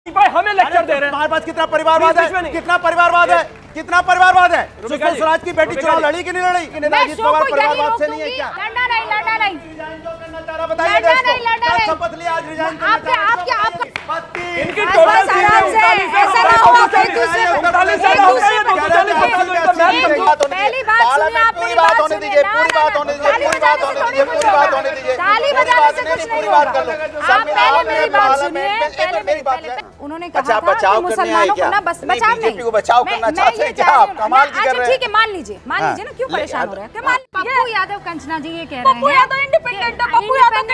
भाई हमें लेक्चर दे रहे हैं। तुम्हारे पास कितना परिवारवाद है, कितना परिवारवाद है, कितना परिवारवाद है। सुषमा स्वराज की बेटी चुनाव लड़ी कि नहीं लड़ी? कि नेताजी पवार परिवारवाद से नहीं है क्या? लड़ना नहीं, लड़ना नहीं, रिजाइन क्यों करना चाह रहा बताइए देश को। शपथ लिया आज रिजाइन करना चाह रहा है। इनकी टोटल पहली बात सुनिए, आप पूरी बात होने दीजिए, पूरी बात होने दीजिए, पूरी बात होने दीजिए, पूरी बात होने दीजिए। ताली बजाने से कुछ नहीं होगा। आप पहले मेरी बात सुनिए, पहले मेरी बात। उन्होंने कहा था कि मुसलमानों को ना बस बचाव नहीं, को बचाव करना चाहते हैं क्या आप? कमाल की कर रहे हैं। ठीक है, मान लीजिए ना, क्यों परेशान हो रहे हैं? पप्पू यादव कंचना जी ये कह रहे हैं, पप्पू यादव इंडिपेंडेंट है, पप्पू यादव है,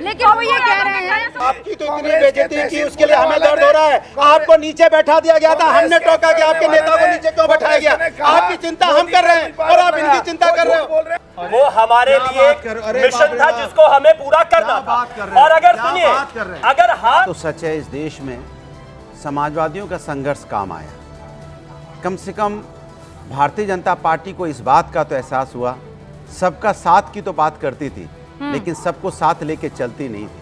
लेकिन वो ये कह रहे हैं आपकी तो इतनी बेइज्जती की, उसके लिए हमें दर्द हो रहा है। आपको नीचे बैठा दिया गया था, हमने टोका कि आपके नेता को नीचे क्यों बैठाया गया? आपकी चिंता हम कर रहे हैं और आप इनकी चिंता कर रहे हो। वो हमारे लिए मिशन था जिसको हमें पूरा करना था। और अगर सुनिए, अगर हाँ तो सच है, इस देश में समाजवादियों का संघर्ष काम आया। कम से कम भारतीय जनता पार्टी को इस बात का तो एहसास हुआ, सबका साथ की तो बात करती थी लेकिन सबको साथ लेके चलती नहीं थी।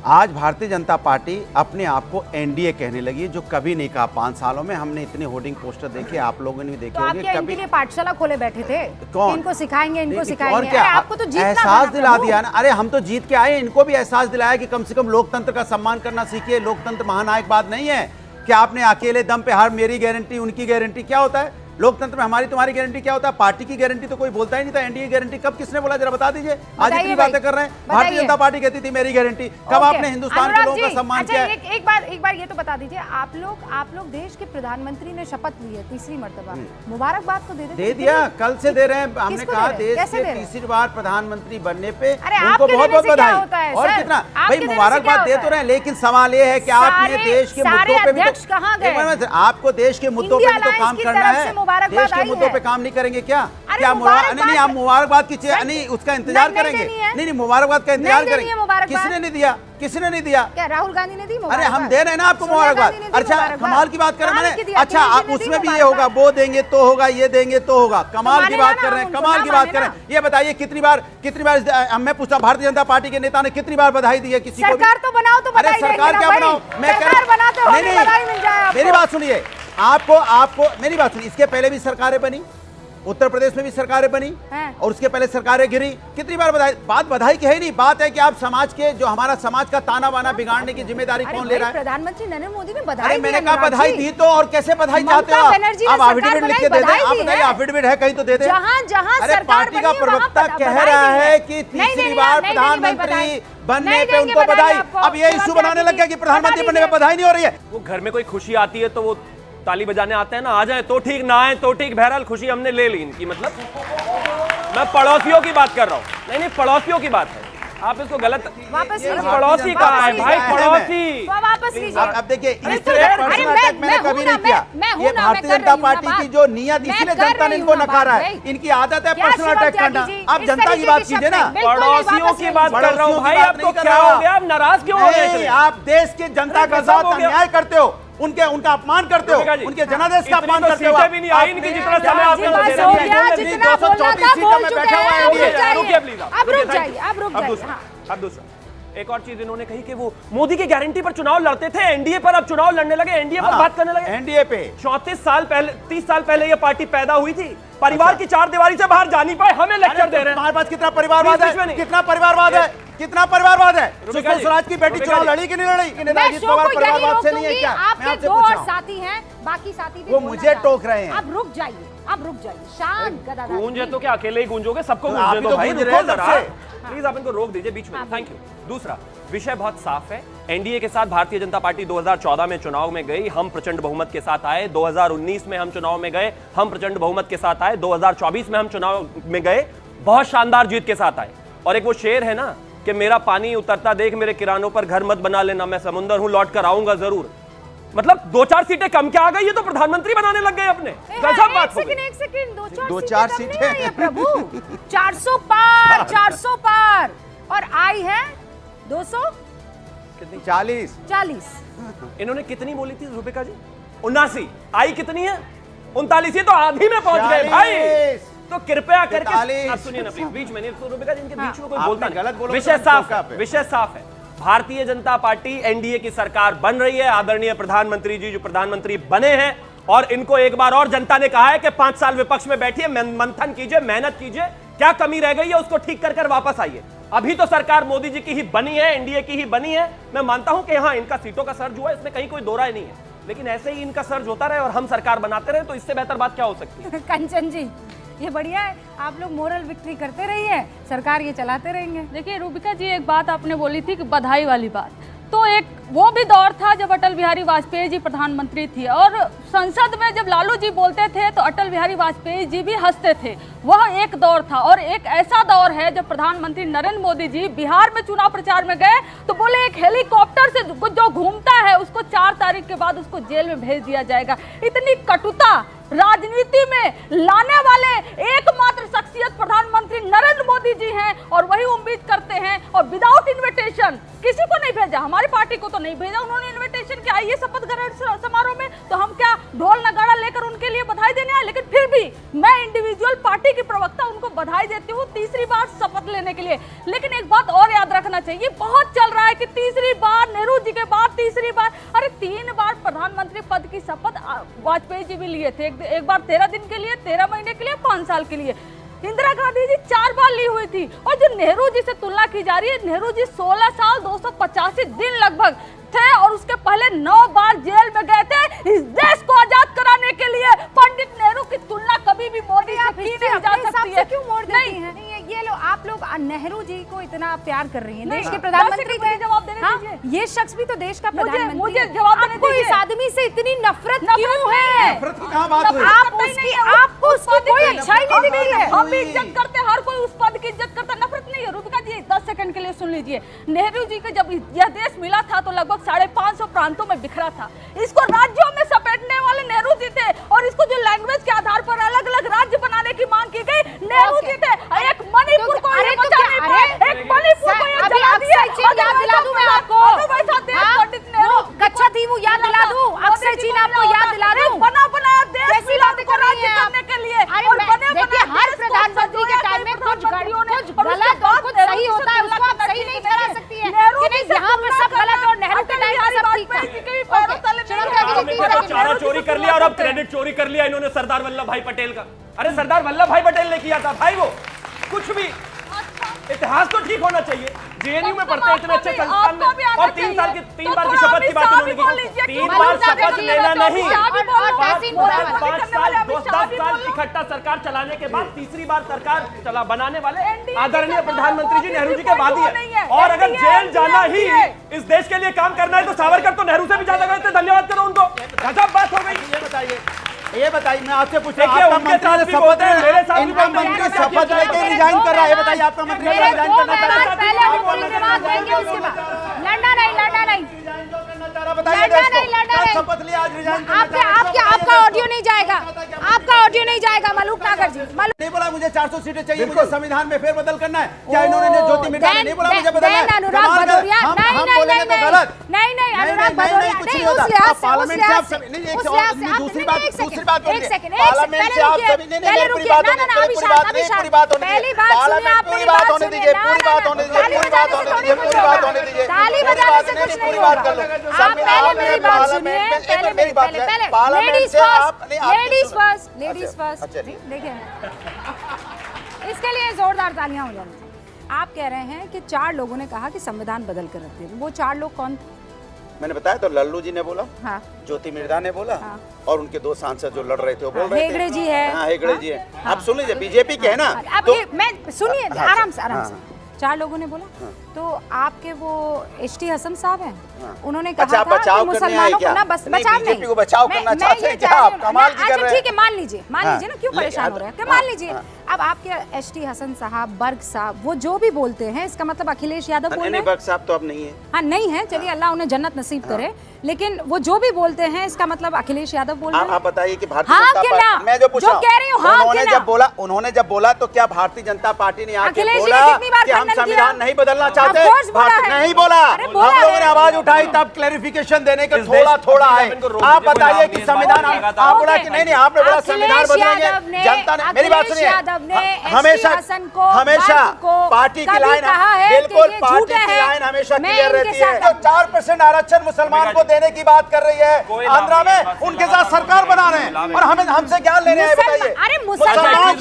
आज भारतीय जनता पार्टी अपने आप को एनडीए कहने लगी, जो कभी नहीं कहा। 5 सालों में हमने इतने होर्डिंग पोस्टर देखे, आप लोगों ने भी देखे होंगे। तो कभी इनके पाठशाला खोले बैठे थे कौन? इनको सिखाएंगे, इनको सिखाएंगे। और क्या आपको तो जीतना एहसास दिला दिया ना। अरे हम तो जीत के आए, इनको भी एहसास दिलाया कि कम से कम लोकतंत्र का सम्मान करना सीखिए। लोकतंत्र महानायकवाद नहीं है कि आपने अकेले दम पे हर मेरी गारंटी उनकी गारंटी। क्या होता है लोकतंत्र में? हमारी तुम्हारी गारंटी क्या होता है? पार्टी की गारंटी तो कोई बोलता ही नहीं था। एनडीए गारंटी कब किसने बोला, जरा बता दीजिए। आज इतनी बातें कर रहे हैं। भारतीय जनता पार्टी कहती थी मेरी गारंटी। कब आपने हिंदुस्तान के लोगों का सम्मान किया? एक बार ये तो बता दीजिए, आप लोग देश के प्रधानमंत्री ने शपथ ली है तीसरी मर्तबा, मुबारकबाद तो दे दिया। कल से दे रहे हैं। हमने कहा देश के तीसरी बार प्रधानमंत्री बनने पे उनको बहुत बहुत बधाई। और कितना भाई मुबारकबाद दे तो रहे हैं, लेकिन सवाल ये है कि आपने देश के मुद्दों पे भी, आपको देश के मुद्दों पे भी तो काम करना है। देश के मुद्दों पे काम नहीं करेंगे क्या? क्या नहीं, आप मुबारकबाद की नहीं उसका इंतजार करेंगे? नहीं, मुबारकबाद का इंतजार करेंगे। किसने नहीं दिया? किसने नहीं दिया? क्या राहुल गांधी ने दी? अरे हम दे रहे हैं ना आपको मुबारकबाद। अच्छा कमाल की बात कर रहे हैं मैंने। अच्छा आप उसमें भी ये होगा, वो देंगे तो होगा, ये देंगे तो होगा। कमाल की बात कर रहे हैं, कमाल की बात कर रहे हैं। ये बताइए कितनी बार मैं पूछता, भारतीय जनता पार्टी के नेता ने कितनी बार बधाई दी है किसी को? सरकार तो बनाओ तो अरे सरकार क्या बनाओ? मैं कह रहा हूं मेरी बात सुनिए। आपको मेरी बात सुनिए। इसके पहले भी सरकारें बनी, उत्तर प्रदेश में भी सरकारें बनी और उसके पहले सरकारें गिरी। कितनी बार बधाई की है नहीं। बात है कि आप समाज के, जो हमारा समाज का ताना बाना बिगाड़ने की जिम्मेदारी कौन ले रहा है? प्रधानमंत्री नरेंद्र मोदी ने बधाई। अरे मैंने कहा बधाई दी तो, और कैसे बधाई चाहते हो आप? एफिडेविट लिख के दे दें। आप बताइए एफिडेविट है कहीं तो दे दें। अरे पार्टी का प्रवक्ता कह रहा है कि तीसरी बार प्रधानमंत्री बनने पे उनको बधाई। अब ये इशू बनाने लग गया कि प्रधानमंत्री बनने पे बधाई नहीं हो रही है। वो घर में कोई खुशी आती है तो वो ताली बजाने आते हैं ना, आ जाए तो ठीक, ना आए तो ठीक, बहरहाल खुशी हमने ले ली इनकी। मतलब मैं पड़ोसियों की बात कर रहा हूँ। नहीं पड़ोसियों की बात है, आप इसको गलत वापस पड़ोसी कहा है भाई, पड़ोसी वापस लीजिए। अब देखिए इस तरह पर्सनल अटैक मैंने कभी नहीं किया। ये भारतीय जनता पार्टी की जो नियत, इसीलिए जनता ने इनको नकारा है। इनकी आदत है पर्सनल अटैक करना। आप जनता की बात कीजिए ना। पड़ोसियों की बात कर रहा हूँ भाई। आपको क्या हो गया? आप नाराज क्यों हो गए? आप देश के जनता का साथ अन्याय करते हो, उनका अपमान करते हो, उनके जनादेश का अपमान करते हो। भी नहीं आई इनकी जितना समय आपने अब रुक जाइए। अब दूसरा एक और चीज इन्होंने कही कि वो मोदी की गारंटी पर चुनाव लड़ते थे, एनडीए पर अब चुनाव लड़ने लगे, एनडीए पर बात करने लगे। एनडीए पे 34 साल पहले, 30 साल पहले ये पार्टी पैदा हुई थी। परिवार की चार दीवारी से बाहर जा नहीं पाए, हमें लेक्चर दे रहे हैं। हमारे पास कितना परिवारवाद है, कितना परिवारवाद है, कितना परिवारवाद है। सुषमा स्वराज की बेटी चुनाव लड़ी कि नहीं लड़ी? कि नेताजी पवार परिवारवाद से नहीं है क्या? मैं आपसे पूछ रहा हूं। साथी हैं, बाकी साथी भी वो मुझे टोक रहे हैं। अब रुक जाइए, शांत गदादार। गूंजे तो क्या अकेले ही गूंजोगे? सबको आप गूंजने ही दो तो भाई। गूंज रहे हैं सबसे। प्लीज आप इनको रोक दीजिए बीच में। Thank you. दूसरा विषय बहुत साफ है। एनडीए के साथ भारतीय जनता पार्टी 2014 में चुनाव में गई, हम प्रचंड बहुमत के साथ आए। 2019 में हम चुनाव में गए, हम प्रचंड बहुमत के साथ आए। 2024 में हम चुनाव में गए, बहुत शानदार जीत के साथ आए। और एक वो शेर है ना कि मेरा पानी उतरता देख मेरे किरानों पर घर मत बना लेना, मैं समुंदर हूं लौट कर आऊंगा जरूर। मतलब 2-4 सीटें कम क्या आ गई, ये तो प्रधानमंत्री बनाने लग गए अपने। गजब बात हो गई। एक सेकंड 2-4 सीटें प्रभु। 400 पार और आई है 200 कितनी? 40। इन्होंने कितनी बोली थी रुबिका जी? 79। आई कितनी है? 39। तो आधी में पहुंच गए भाई। तो कृपया करके आप सुनिए ना प्लीज, बीच में नहीं। रुबिका जी इनके बीच में कोई बोलता नहीं। गलत बोलो। विषय साफ है, विषय साफ है। भारतीय जनता पार्टी एनडीए की सरकार बन रही है। आदरणीय प्रधानमंत्री जी जो प्रधानमंत्री बने हैं, और इनको एक बार और जनता ने कहा है कि 5 साल विपक्ष में बैठिए, मंथन कीजिए, मेहनत कीजिए, क्या कमी रह गई है उसको ठीक कर वापस आइए। अभी तो सरकार मोदी जी की ही बनी है, एनडीए की ही बनी है। मैं मानता हूं कि हाँ, इनका सीटों का सर्ज हुआ है, इसमें कहीं कोई दो राय नहीं है, लेकिन ऐसे ही इनका सर्ज होता रहे और हम सरकार बनाते रहे, तो इससे बेहतर बात क्या हो सकती है। कंचन जी, ये बढ़िया है, आप लोग मोरल विक्ट्री करते रहिए, सरकार ये चलाते रहेंगे। देखिए रूबिका जी, एक बात आपने बोली थी कि बधाई वाली बात, तो एक वो भी दौर था जब अटल बिहारी वाजपेयी जी प्रधानमंत्री थे, और संसद में जब लालू जी बोलते थे तो अटल बिहारी वाजपेयी जी भी हंसते थे। वह एक दौर था, और एक ऐसा दौर है जब प्रधानमंत्री नरेंद्र मोदी जी बिहार में चुनाव प्रचार में गए तो बोले एक हेलीकॉप्टर से जो घूमता है उसको 4 तारीख के बाद उसको जेल में भेज दिया जाएगा। इतनी कटुता राजनीति में लाने वाले एकमात्र शख्सियत प्रधानमंत्री नरेंद्र मोदी जी हैं, और वही उम्मीद करते हैं, और विदाउट इन्विटेशन किसी को नहीं भेजा, हमारी पार्टी को तो नहीं भेजा उन्होंने इन्विटेशन कि आइए शपथ ग्रहण समारोह में, तो हम क्या ढोल नगाड़ा लेकर उनके लिए बधाई देने आए। लेकिन फिर भी मैं इंडिविजुअल पार्टी की प्रवक्ता उनको बधाई देती हूँ तीसरी बार शपथ लेने के लिए। लेकिन एक बात और याद रखना चाहिए, बहुत चल रहा है कि तीसरी बार नेहरू जी के बाद तीसरी बार, अरे 3 बार प्रधानमंत्री पद की शपथ वाजपेयी जी भी लिए थे, एक बार 13 दिन के लिए, 13 महीने के लिए, 5 साल के लिए। इंदिरा गांधी जी 4 बार ली हुई थी, और जो नेहरू जी से तुलना की जा रही है, नेहरू जी 16 साल 285 दिन लगभग थे, और उसके पहले 9 बार जेल में गए थे इस देश को आजाद कराने के लिए। पंडित नेहरू की तुलना कभी भी मोदी से की नहीं जा सकती है। क्यों मोड़ देती हैं? नहीं, ये लो, आप लोग नेहरू जी को इतना प्यार कर रही हैं, देश के प्रधानमंत्री थे। जवाब देने दीजिए। ये शख्स भी तो देश का प्रधानमंत्री। मुझे जवाब देने आपको इस आदमी से इतनी नफरत क्यों है? नफरत की कहाँ बात हुई? आपको उसकी कोई अच्छाई नहीं दिख रही है। हम भी इज्जत करते हैं, हर कोई उस पद की इज्जत करता, नफरत नहीं है। रूबिका जी 10 सेकंड के लिए सुन लीजिए। नेहरू जी को जब यह देश मिला था तो लगभग 550 प्रांतों में बिखरा था, इसको राज्यों में समेटने वाले नेहरू जी थे, और इसको जो लैंग्वेज के आधार पर अलग अलग राज्य बनाने की मांग की गई, नेहरू जी थे। एक मणिपुर को ये बचा नहीं पाए, एक मणिपुर को ये जला दिया। याद दिला दूं मैं आपको, पंडित नेहरू कच्चा थी वो याद दिला दूं, अक्षय चीन आपको याद दिला दूं। बना बनाया देश कैसी बात कर रही हैं आप? करने के लिए। देखिए, हर प्रधानमंत्री के टाइम में कुछ गलत और कुछ सही होता है, उसको आप सही नहीं ठहरा सकती है कि नहीं यहाँ पे सब गलत और नेहरू के टाइम में सब ठीक था। चारा चोरी कर लिया और अब क्रेडिट चोरी कर लिया इन्होंने सरदार वल्लभ भाई पटेल का। अरे सरदार वल्लभ भाई पटेल ने किया था भाई, वो कुछ भी इतिहास तो ठीक होना चाहिए। जेएनयू में पढ़ते हैं इतने अच्छे संस्थान में, और 3 बार की शपथ की बात उन्होंने की। 3 बार शपथ लेना नहीं, 5 साल 10 साल इकट्ठा सरकार चलाने के बाद तीसरी बार सरकार बनाने वाले आदरणीय प्रधानमंत्री जी नेहरू जी के बाद ही है। और अगर जेल जाना ही इस देश के लिए काम करना है तो सावरकर तो नेहरू से भी ज्यादा गए थे, धन्यवाद करो उनको। गजब बात हो गई। ये बताइए, मैं आपसे पूछ रहा हूं, आपका मंत्री शपथ लेके रिजाइन कर रहा है, बताइए आपका मंत्री रिजाइन करना चाहता है? शपथ लिया, आज रिजाइन आपका ऑडियो नहीं जाएगा, आपका ऑडियो नहीं जाएगा मलूक नागर जी। नहीं बोला मुझे 400 सीटें चाहिए, मुझे संविधान में फेरबदल करना है। क्या इन्होंने ज्योति मिर्धा ने नहीं बोला मुझे बदलना है? अनुराग भदौरिया, नहीं, अनुराग भदौरिया, कुछ नहीं होता। पार्लियामेंट से आप सभी नहीं, दूसरी बात एक सेकंड पहले रुकिए, पूरी बात होने दीजिए, ताली बजाने से कुछ नहीं होगा। आप पहले मेरी बात सुनिए, पहले लेडीज फर्स्ट। देखिए, इसके लिए जोरदार तालियां हो जानी चाहिए। आप कह रहे हैं कि 4 लोगों ने कहा कि संविधान बदल कर रख दिया, वो 4 लोग कौन थे? मैंने बताया तो, लल्लू जी ने बोला, हाँ, ज्योति मिर्धा ने बोला, हाँ, और उनके 2 सांसद जो लड़ रहे थे वो बोल रहे थे। हेगड़े जी है, हाँ, हेगड़े जी है। आप सुन लीजिए, बीजेपी के है ना, अब ये मैं सुनिए आराम से। 4 लोगों ने बोला, तो आपके वो एचटी हसन साहब हैं, उन्होंने कहा था कि मुसलमानों को ना बस बचाव नहीं, बीजेपी को बचाव करना चाहते हैं क्या आप? कमाल की कर रहे हैं। ठीक है, मान लीजिए ना, क्यों परेशान हो रहे हैं, मान लीजिए। अब आपके एचटी हसन साहब, बर्ग साहब, वो जो भी बोलते हैं, इसका मतलब अखिलेश यादव बोल रहे हैं। बर्ग साहब तो अब नहीं है, हाँ नहीं है, चलिए अल्लाह उन्हें जन्नत नसीब करे, लेकिन वो जो भी बोलते हैं इसका मतलब अखिलेश यादव बोल रहे हैं। आप बताइए कि भारतीय जनता पार्टी, मैं जो पूछ रहा हूं, उन्होंने जब बोला तो क्या भारतीय जनता पार्टी ने आके बोला कि हम संविधान नहीं बदलना चाहते? नहीं बोला, हम लोगों ने आवाज उठाई तब क्लैरिफिकेशन देने के थोड़ा है। आप बताइए कि संविधान, आप बोला कि नहीं, आपने बोला संविधान बदलेंगे, जनता ने, मेरी बात सुनिए, यादव ने हमेशा हसन को हमेशा पार्टी की लाइन बिल्कुल पार्टी की लाइन हमेशा क्लियर रहती है। जो 4% आरक्षण मुसलमान को देने की बात कर रही है आंध्रा में, उनके साथ सरकार बना रहे हैं और हमें हमसे क्या लेने हैं बताइए। अरे मुसलमान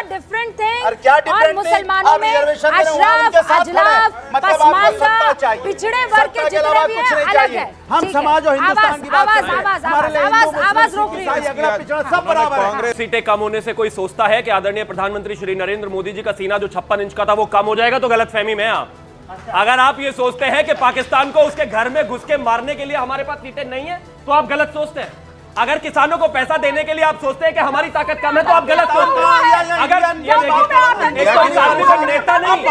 डिफरेंट थिंग, और क्या डिफरेंट मुसलमानों में अशराफ, अजलाफ, पसमानदा, पिछड़े वर्ग के जितने भी हैं अलग है। हम समाज और हिंदुस्तान की बात कर रहे हैं। आवाज रोक रही है। अगला पिछड़ा सब बराबर है। कांग्रेस सीटें कम होने से कोई सोचता है कि आदरणीय प्रधानमंत्री श्री नरेंद्र मोदी जी का सीना जो 56 इंच का था वो कम हो जाएगा, तो गलतफहमी में आप। अगर आप ये सोचते हैं कि पाकिस्तान को उसके घर में घुस के मारने के लिए हमारे पास सीटें नहीं है, तो आप गलत सोचते हैं। अगर किसानों को पैसा देने के लिए आप सोचते हैं कि हमारी ताकत कम है, तो आप गलत सोचते हैं। अगर नेता नहीं,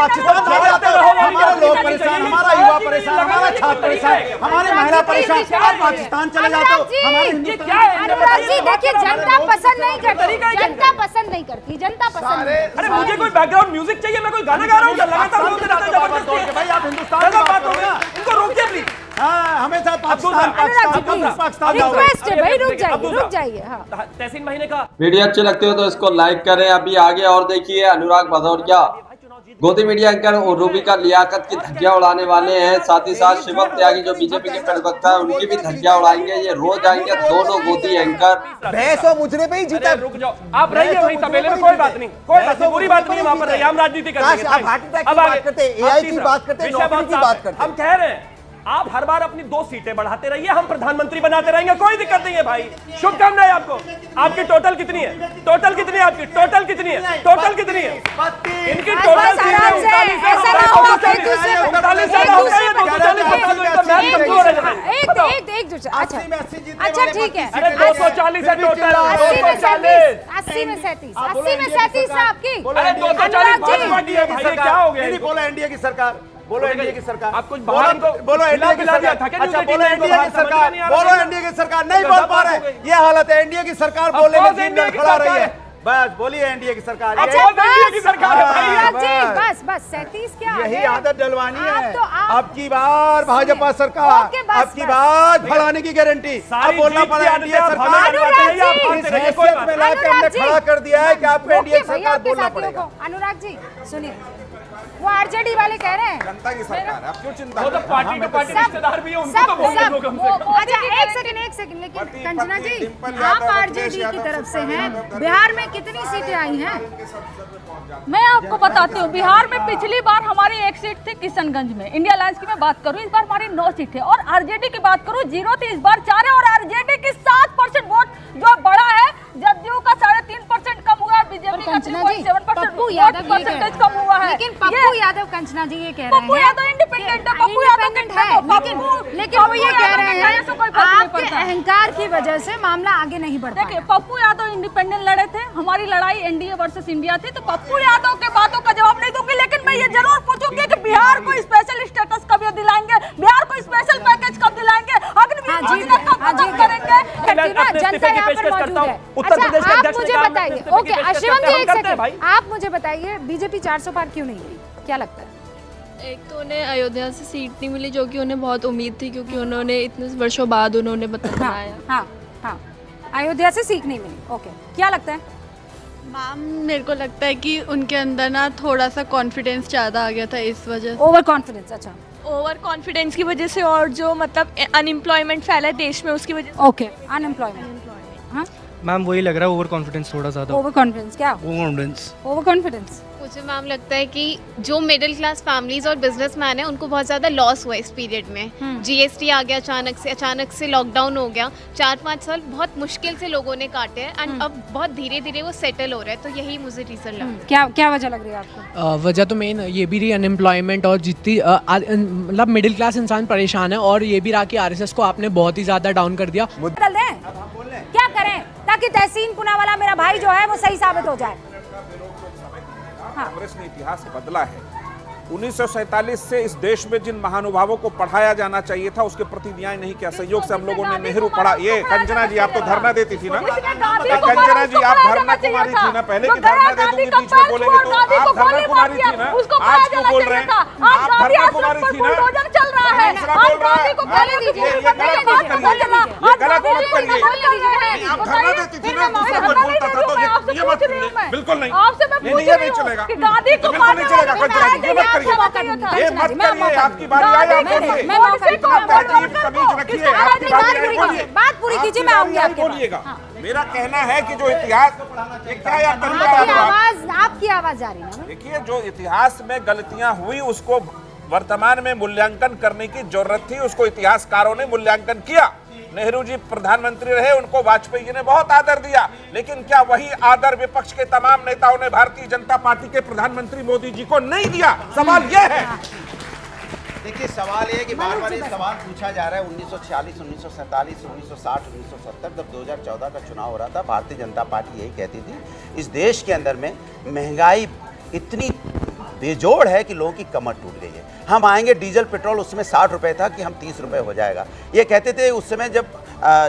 हमारे लोग परेशान, हमारा युवा परेशान, हमारा छात्र परेशान, हमारी महिला परेशान, आप पाकिस्तान चले जाते हो। हमारे अनुराग जी देखिए, जनता पसंद नहीं करती, जनता पसंद नहीं करती, जनता पसंद नहीं। अरे मुझे कोई बैकग्राउंड म्यूजिक चाहिए, मैं कोई गाना गा रहा हूँ लगातार बोलते रहते हैं जबरदस्ती। भाई आप हिंदुस्तान की बात करो ना, इनको रोकिए प्लीज। हमेशा पाकिस्तान रिक्वेस्ट है भाई, रुक जाइए। हाँ, तहसीन महीने का वीडियो अच्छे लगते हो तो इसको लाइक करें। अभी आगे और देखिए, अनुराग भदौरिया गोदी मीडिया एंकर और रूबिका लियाकत की धज्जियां उड़ाने वाले हैं। साथ ही साथ शिवम त्यागी जो बीजेपी के प्रवक्ता है, उनकी भी धज्जियां उड़ाएंगे। ये रोज आएंगे दोनों गोदी एंकर। बहस और मुजरे पे ही जीता। रुक जाओ, आप रहिए वहीं तबेले में, कोई बात नहीं, कोई बात नहीं, बुरी बात नहीं है, वहां पर रहिए, हम राजनीति करेंगे। अब बात करते हैं, एआई की बात करते हैं, नौकरी की बात करते हैं। हम कह रहे हैं आप हर बार अपनी 2 सीटें बढ़ाते रहिए, हम प्रधानमंत्री बनाते रहेंगे, कोई दिक्कत नहीं है भाई। शुभकामनाएं आपको। आपकी टोटल कितनी है? टोटल कितनी है आपकी? टोटल कितनी है? टोटल कितनी है इनकी? टोटल अच्छा ठीक है। 240 है टोटल, 80 में 37, 80 में 37 है आपकी। 240 है भाई, क्या हो गया? बोलो एनडीए की सरकार, बोलो एनडीए की सरकार। आप कुछ बाहर बोलो एनडीए की सरकार। अच्छा बोलो एनडीए की सरकार, बोलो एनडीए की सरकार। नहीं बोल पा रहे, ये हालत है। एनडीए की सरकार बोलने में 3 मिनट खड़ा रही है। बस बोलिए एनडीए की सरकार। अच्छा बस 37 क्या? यही आदत डलवानी है। अब की बार भाजपा सरकार, अब की बार फलाने की गारंटी। अब बोलना पड़ा एनडीए सरकार। इस हैसियत में लाके हमने खड़ा कर दिया है कि आपको एनडीए सरकार बोलना पड़ेगा। अनुराग जी सुनिए, वो आरजेडी वाले कह रहे हैं जनता की सरकार है, आप क्यों चिंता वो तो पार्टी के पार्टी रिश्तेदार भी है, उनको तो बोलने दो कम से कम। अच्छा एक सेकंड, लेकिन कंचना जी आप आरजेडी की तरफ से हैं, बिहार में कितनी सीटें आई हैं? मैं आपको बताती हूँ, बिहार में पिछली बार हमारी 1 सीट थी किशनगंज में। इंडिया अलायंस की मैं बात करूँ, इस बार हमारी 9 सीट है। और आरजेडी की बात करूँ 0 थी, इस बार 4 है। और आरजेडी की 7% वोट जो बड़ा है, जदयू का 3.5% कम हुआ है, बीजेपी का 3.7% परसेंटेज कम हुआ है। लेकिन पप्पू यादव कंचना जी ये कह रहे हैं, पप्पू यादव इंडिपेंडेंट है, पप्पू यादव है, लेकिन वो ये कह रहे हैं आपके अहंकार की वजह से मामला आगे नहीं बढ़ पाया। देखिए पप्पू यादव इंडिपेंडेंट लड़े थे, हमारी लड़ाई एनडीए वर्सेस इंडिया थी, तो पप्पू यादव के बातों का जवाब नहीं दूंगी। लेकिन मैं ये जरूर पूछूंगी कि बिहार को स्पेशल स्टेटस कब दिलाएंगे, बिहार को स्पेशल पैकेज कब दिलाएंगे, अग्निवीर योजना कब खत्म करेंगे? जनता यहाँ पर मौजूद है। अच्छा आप मुझे बताइए, ओके शिवम जी एक सेकंड, आप मुझे बताइए बीजेपी 400 पार क्यों नहीं गई, क्या लगता है? एक तो उन्हें अयोध्या से सीट नहीं मिली, जो कि उन्हें बहुत उम्मीद थी, क्योंकि उन्होंने इतने वर्षों बाद उन्होंने बताया। हाँ, अयोध्या से सीट नहीं मिली, ओके। क्या लगता है मैम? मेरे को लगता है कि उनके अंदर ना थोड़ा सा कॉन्फिडेंस ज़्यादा आ गया था, इस वजह से। Over confidence? अच्छा ओवर कॉन्फिडेंस की वजह से, और जो मतलब अनएम्प्लॉयमेंट फैला है देश में उसकी वजह से। Okay, unemployment. हाँ मैम वही लग रहा है, ओवर कॉन्फिडेंस थोड़ा ज़्यादा। ओवर कॉन्फिडेंस क्या? Over confidence. मुझे मैम लगता है कि जो मिडिल क्लास फैमिलीज और बिजनेसमैन है उनको बहुत ज़्यादा लॉस हुआ इस पीरियड में। जीएसटी आ गया अचानक से लॉकडाउन हो गया, 4-5 साल बहुत मुश्किल से लोगों ने काटे हैं, एंड अब बहुत धीरे धीरे वो सेटल हो रहा है। तो यही मुझे रीजन लगा। क्या वजह लग रही है आपको? वजह तो मेन ये भी रही अनएम्प्लॉयमेंट, और जितनी मतलब मिडिल क्लास इंसान परेशान है, और ये भी रहा कि आरएसएस को आपने बहुत ही ज़्यादा डाउन कर दिया। बदल दें, क्या करें ताकि तहसीन पुनावाला मेरा भाई जो है वो सही साबित हो जाए? कांग्रेस ने इतिहास बदला है। 1947 से इस देश में जिन महानुभावों को पढ़ाया जाना चाहिए था उसके प्रति न्याय नहीं किया। संयोग से हम लोगों ने नेहरू पढ़ा। ये कंचना जी आप तो धरना देती थी ना, कंचना जी आप धरना कुमारी थी ना, पहले की धरना दे दूंगी, बीच में बोलेंगे तो आप धरना कुमारी थी ना, आज क्यों बोल रहे हैं? आप धरना कुमारी थी ना, चल रहा है, ये गलत मत करिए। आप धरना देती थी ना, दूसरा कोई बोलता था तो ये मत, बिल्कुल नहीं। नहीं चलेगा, कि गांधी को बिल्कुल नहीं चलेगा। कंचना जी, ये मत करिए, ये मत करिए, आपकी बारी आई, आप बोलिए। तहजीब तमीज रखिए, आपकी बारी आई, बोलिए। बात पूरी कीजिए, मैं आऊंगी आपके पास। बोलिएगा। मेरा कहना है कि जो इतिहास, ये क्या यार तरीका है? आपकी आवाज जा रही है ना। देखिए, जो इतिहास में गलतियां हुई उसको वर्तमान में मूल्यांकन करने की जरूरत थी, उसको इतिहासकारों ने मूल्यांकन किया। नेहरू जी प्रधानमंत्री रहे, उनको वाजपेयी जी ने बहुत आदर दिया, लेकिन क्या वही आदर विपक्ष के तमाम नेताओं ने भारतीय जनता पार्टी के प्रधानमंत्री मोदी जी को नहीं दिया? सवाल यह है। देखिए, सवाल ये है कि बार बार ये सवाल पूछा जा रहा है 1946, 1947, 1960, 1970, जब 2014 का चुनाव हो रहा था, भारतीय जनता पार्टी यही कहती थी इस देश के अंदर में महंगाई इतनी बेजोड़ है कि लोगों की कमर टूट गई है। हम आएंगे, डीजल पेट्रोल उसमें 60 रुपए था कि हम 30 रुपए हो जाएगा। ये कहते थे उस समय जब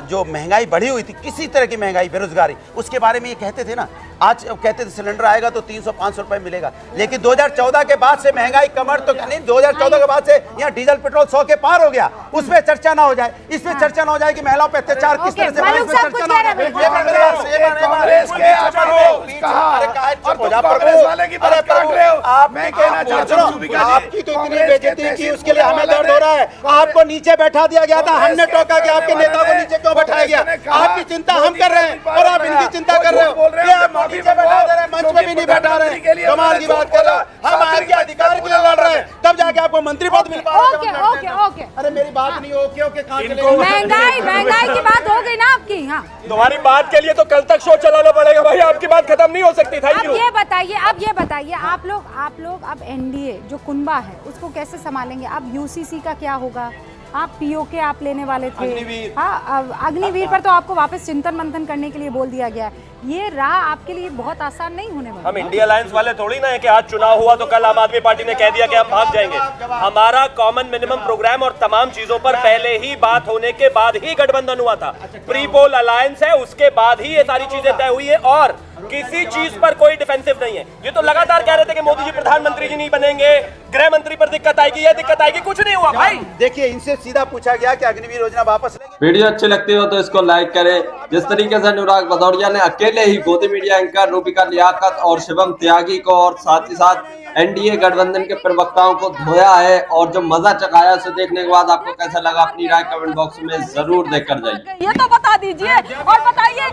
जो महंगाई बढ़ी हुई थी, किसी तरह की महंगाई, बेरोजगारी, उसके बारे में ये कहते थे ना। आज कहते थे सिलेंडर आएगा तो 300-500 रुपए मिलेगा, लेकिन 2014 के बाद से महंगाई कमर तो नहीं, 2014 के बाद से यहाँ डीजल पेट्रोल 100 के पार हो गया। उसमें चर्चा ना हो जाए, इसमें चर्चा ना हो जाए कि महिलाओं पर अत्याचार किस तरह से, चर्चा ना आपकी तो इतनी बेइज्जती की, उसके लिए हमें दर्द हो रहा है। आपको नीचे बैठा दिया गया था, हमने टोका कि आपके नेता को नीचे क्यों बैठाया गया? आपकी चिंता हम कर रहे हैं और आप इनकी चिंता कर रहे हो। नीचे बैठा दे रहे हैं, मंच में भी नहीं बैठा रहे हैं, कमाल की बात कर रहे हो। हम आगे अधिकार के लिए लड़ रहे हैं, तब जाके आपको मंत्री पद मिल पा रहा है। ओके, अरे मेरी बात नहीं, ओके कहाँ चले? महंगाई की बात हो गई ना आपकी। हाँ, तुम्हारी बात के लिए तो कल तक शो चलाना पड़ेगा भाई, आपकी बात खत्म नहीं हो सकती। अब ये बताइए आप लोग अब एनडीए जो कुनबा है उसको कैसे संभालेंगे? अब यूसीसी का क्या होगा? आप पीओके आप लेने वाले थे, हाँ, अग्निवीर पर तो आपको वापस चिंतन मंथन करने के लिए बोल दिया गया। ये राह आपके लिए बहुत आसान नहीं होने वाला। हम इंडिया अलायंस वाले थोड़ी ना है कि आज चुनाव हुआ तो कल आम आदमी पार्टी ने कह दिया कि हम भाग जाएंगे। हमारा कॉमन मिनिमम प्रोग्राम और तमाम चीजों पर पहले ही बात होने के बाद ही गठबंधन हुआ था। प्री पोल अलायंस है, उसके बाद ही ये सारी चीजें तय हुई है और किसी चीज पर कोई डिफेंसिव नहीं है। ये तो लगातार कह रहे थे कि मोदी जी प्रधानमंत्री जी नहीं बनेंगे, गृह मंत्री पर दिक्कत आएगी, ये दिक्कत आएगी, कुछ नहीं हुआ भाई। देखिए, इनसे सीधा पूछा गया कि अग्निवीर योजना वापस लेंगे। वीडियो अच्छी लगती हो तो इसको लाइक करें। जिस तरीके से अनुराग भदौरिया ने अकेले ही गोदी मीडिया एंकर रूबिका लियाकत और शिवम त्यागी को और साथ ही साथ एनडीए गठबंधन के प्रवक्ताओं को धोया है और जो मजा चकाया उसे देखने के बाद आपको कैसा लगा, अपनी राय कमेंट बॉक्स में जरूर देकर जाइए। ये तो बता दीजिए और बताइए।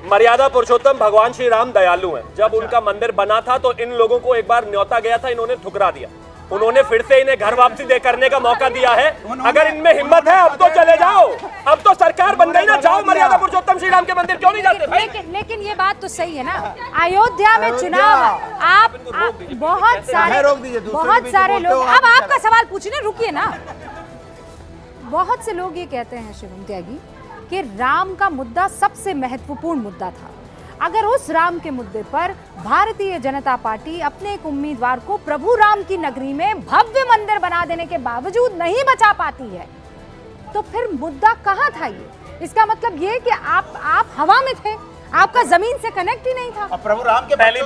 मर्यादा पुरुषोत्तम भगवान श्री राम दयालु हैं। जब उनका मंदिर बना था तो इन लोगों को एक बार न्योता गया था, इन्होंने ठुकरा दिया। उन्होंने फिर से इन्हें घर वापसी दे करने का मौका दिया है। अगर इनमें हिम्मत है अब तो चले जाओ, अब तो सरकार बन गई ना, जाओ मर्यादा पुरुषोत्तम श्री राम के मंदिर क्यों नहीं जाते भाई? लेकिन ये बात तो सही है ना, अयोध्या में चुनाव, आप बहुत सारे लोग, अब आपका सवाल पूछिए, रुकिए ना। बहुत से लोग ये कहते हैं शिवम त्यागी कि राम का मुद्दा सबसे महत्वपूर्ण मुद्दा था। अगर उस राम के मुद्दे पर भारतीय जनता पार्टी अपने एक उम्मीदवार को प्रभु राम की नगरी में भव्य मंदिर बना देने के बावजूद नहीं बचा पाती है, तो फिर मुद्दा कहाँ था? ये इसका मतलब ये कि आप हवा में थे, आपका जमीन से कनेक्ट ही नहीं था। अब प्रभु राम के पहली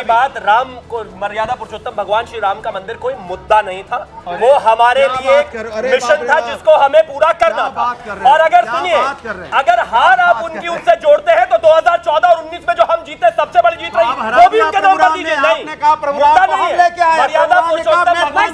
बात राम को, मर्यादा पुरुषोत्तम भगवान श्री राम का मंदिर कोई मुद्दा नहीं था, वो हमारे लिए मिशन था जिसको हमें पूरा करना था। और अगर सुनिए, अगर हार आप उनकी उनसे जोड़ते हैं तो 2014 और 19 में जो हम जीते सबसे बड़ी जीत रही, वो भी उनके नाम पर दीजिए। नहीं, मुद्दा नहीं है। मर्यादा पुरुषोत्तम भगवान